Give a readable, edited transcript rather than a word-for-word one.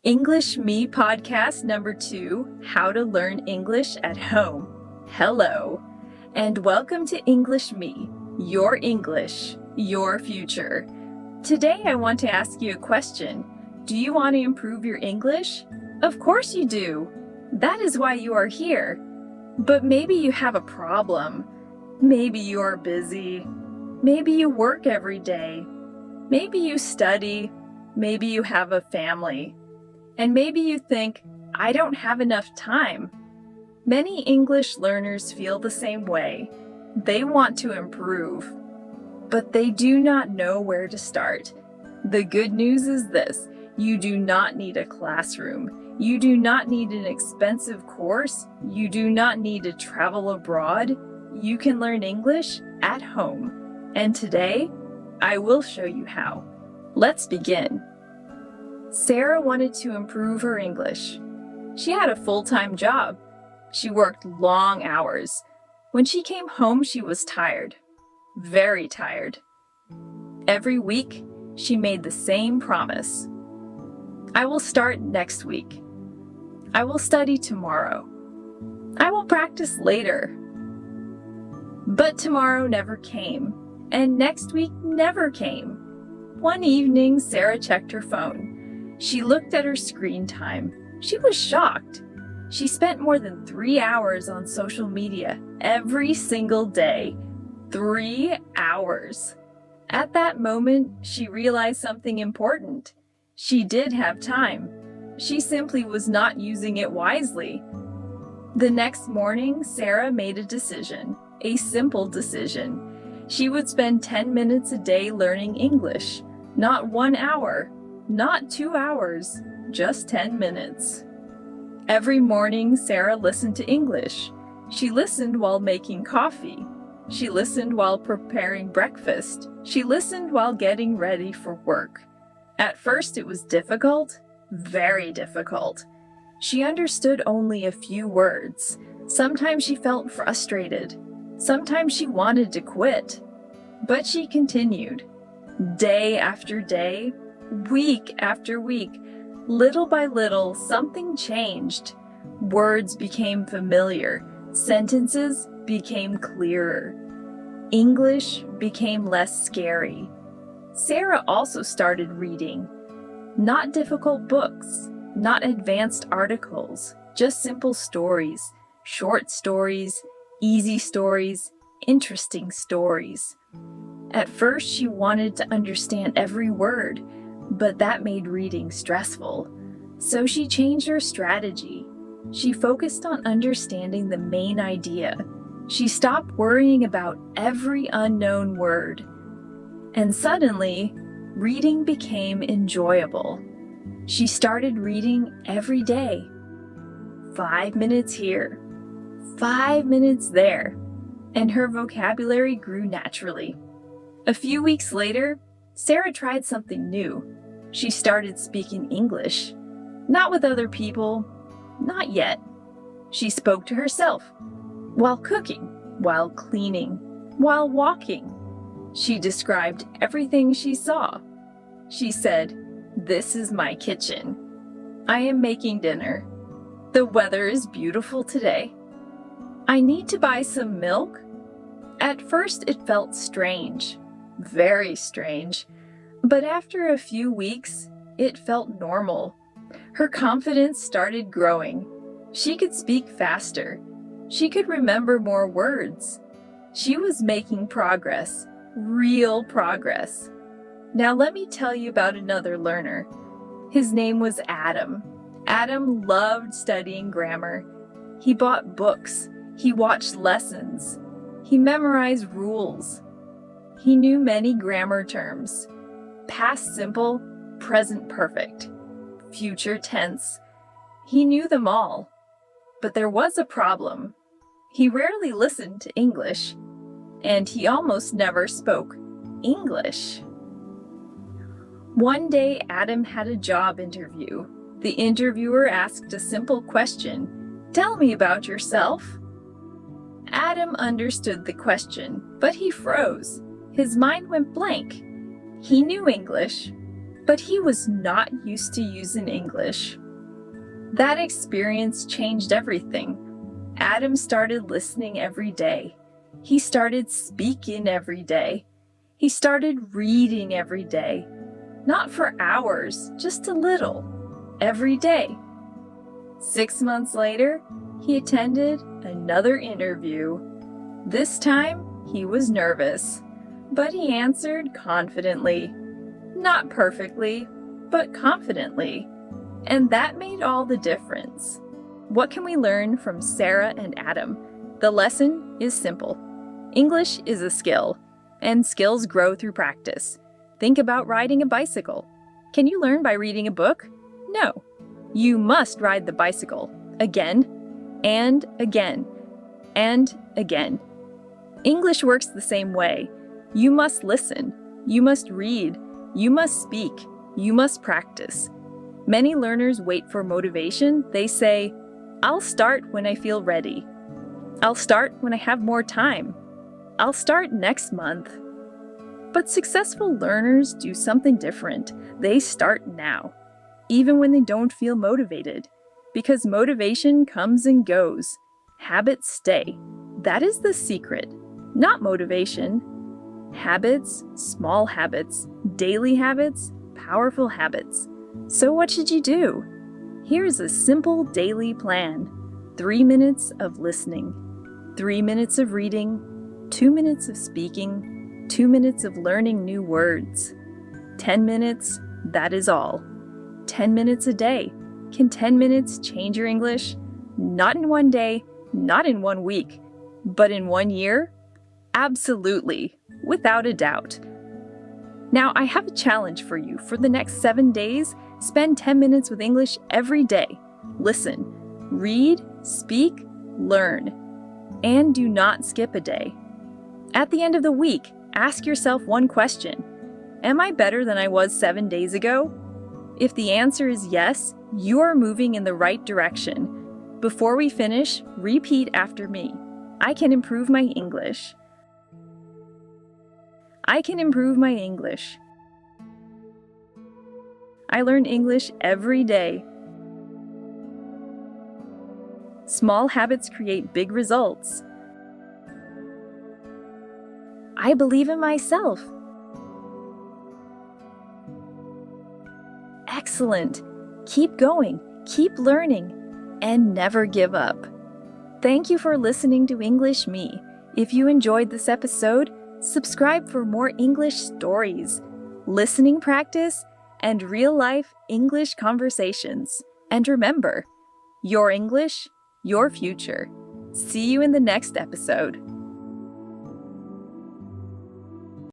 EnglishMe Podcast number 2, How to Learn English at Home. Hello, and welcome to EnglishMe, your English, your future. Today I want to ask you a question. Do you want to improve your English? Of course you do. That is why you are here. But maybe you have a problem. Maybe you are busy. Maybe you work every day. Maybe you study. Maybe you have a family. And maybe you think, I don't have enough time. Many English learners feel the same way. They want to improve, but they do not know where to start. The good news is this: you do not need a classroom. You do not need an expensive course. You do not need to travel abroad. You can learn English at home. And today, I will show you how. Let's begin. Sarah wanted to improve her English. She had a full-time job. She worked long hours. When she came home, she was tired. Very tired. Every week, she made the same promise. I will start next week. I will study tomorrow. I will practice later. But tomorrow never came, and next week never came. One evening, Sarah checked her phone. She looked at her screen time. She was shocked. She spent more than 3 hours on social media every single day. 3 hours. At that moment, she realized something important. She did have time. She simply was not using it wisely. The next morning, Sarah made a decision, a simple decision. She would spend 10 minutes a day learning English. Not 1 hour, not 2 hours, just 10 minutes. Every morning, Sarah listened to English. She listened while making coffee. She listened while preparing breakfast. She listened while getting ready for work. At first, it was difficult, very difficult. She understood only a few words. Sometimes she felt frustrated. Sometimes she wanted to quit. But she continued. Day after day, week after week, little by little, something changed. Words became familiar. Sentences became clearer. English became less scary. Sarah also started reading. Not difficult books, not advanced articles, just simple stories, short stories, easy stories, interesting stories. At first, she wanted to understand every word, but that made reading stressful. So she changed her strategy. She focused on understanding the main idea. She stopped worrying about every unknown word. And suddenly, reading became enjoyable. She started reading every day. 5 minutes here, 5 minutes there, and her vocabulary grew naturally. A few weeks later, Sarah tried something new. She started speaking English. Not with other people, not yet. She spoke to herself, while cooking, while cleaning, while walking. She described everything she saw. She said, "This is my kitchen. I am making dinner. The weather is beautiful today. I need to buy some milk." At first, it felt strange. Very strange. But after a few weeks, it felt normal. Her confidence started growing. She could speak faster. She could remember more words. She was making progress, real progress. Now let me tell you about another learner. His name was Adam. Adam loved studying grammar. He bought books. He watched lessons. He memorized rules. He knew many grammar terms. Past simple, present perfect, future tense. He knew them all. But there was a problem. He rarely listened to English, and he almost never spoke English. One day, Adam had a job interview. The interviewer asked a simple question. "Tell me about yourself." Adam understood the question, but he froze. His mind went blank. He knew English, but he was not used to using English. That experience changed everything. Adam started listening every day. He started speaking every day. He started reading every day. Not for hours, just a little. Every day. 6 months later, he attended another interview. This time, he was nervous, but he answered confidently. Not perfectly, but confidently. And that made all the difference. What can we learn from Sarah and Adam? The lesson is simple. English is a skill, and skills grow through practice. Think about riding a bicycle. Can you learn by reading a book? No. You must ride the bicycle again and again and again. English works the same way. You must listen. You must read. You must speak. You must practice. Many learners wait for motivation. They say, I'll start when I feel ready. I'll start when I have more time. I'll start next month. But successful learners do something different. They start now, even when they don't feel motivated, because motivation comes and goes. Habits stay. That is the secret, not motivation. Habits, small habits, daily habits, powerful habits. So what should you do? Here's a simple daily plan. 3 minutes of listening, 3 minutes of reading, 2 minutes of speaking, 2 minutes of learning new words. 10 minutes, that is all. 10 minutes a day. Can 10 minutes change your English? Not in one day, not in 1 week, but in 1 year? Absolutely, without a doubt. Now, I have a challenge for you. For the next 7 days, spend 10 minutes with English every day. Listen, read, speak, learn, and do not skip a day. At the end of the week, ask yourself one question. Am I better than I was 7 days ago? If the answer is yes, you are moving in the right direction. Before we finish, repeat after me. I can improve my English. I can improve my English. I learn English every day. Small habits create big results. I believe in myself. Excellent. Keep going, keep learning, and never give up. Thank you for listening to EnglishMe. If you enjoyed this episode, subscribe for more English stories, listening practice, and real-life English conversations. And remember, your English, your future. See you in the next episode.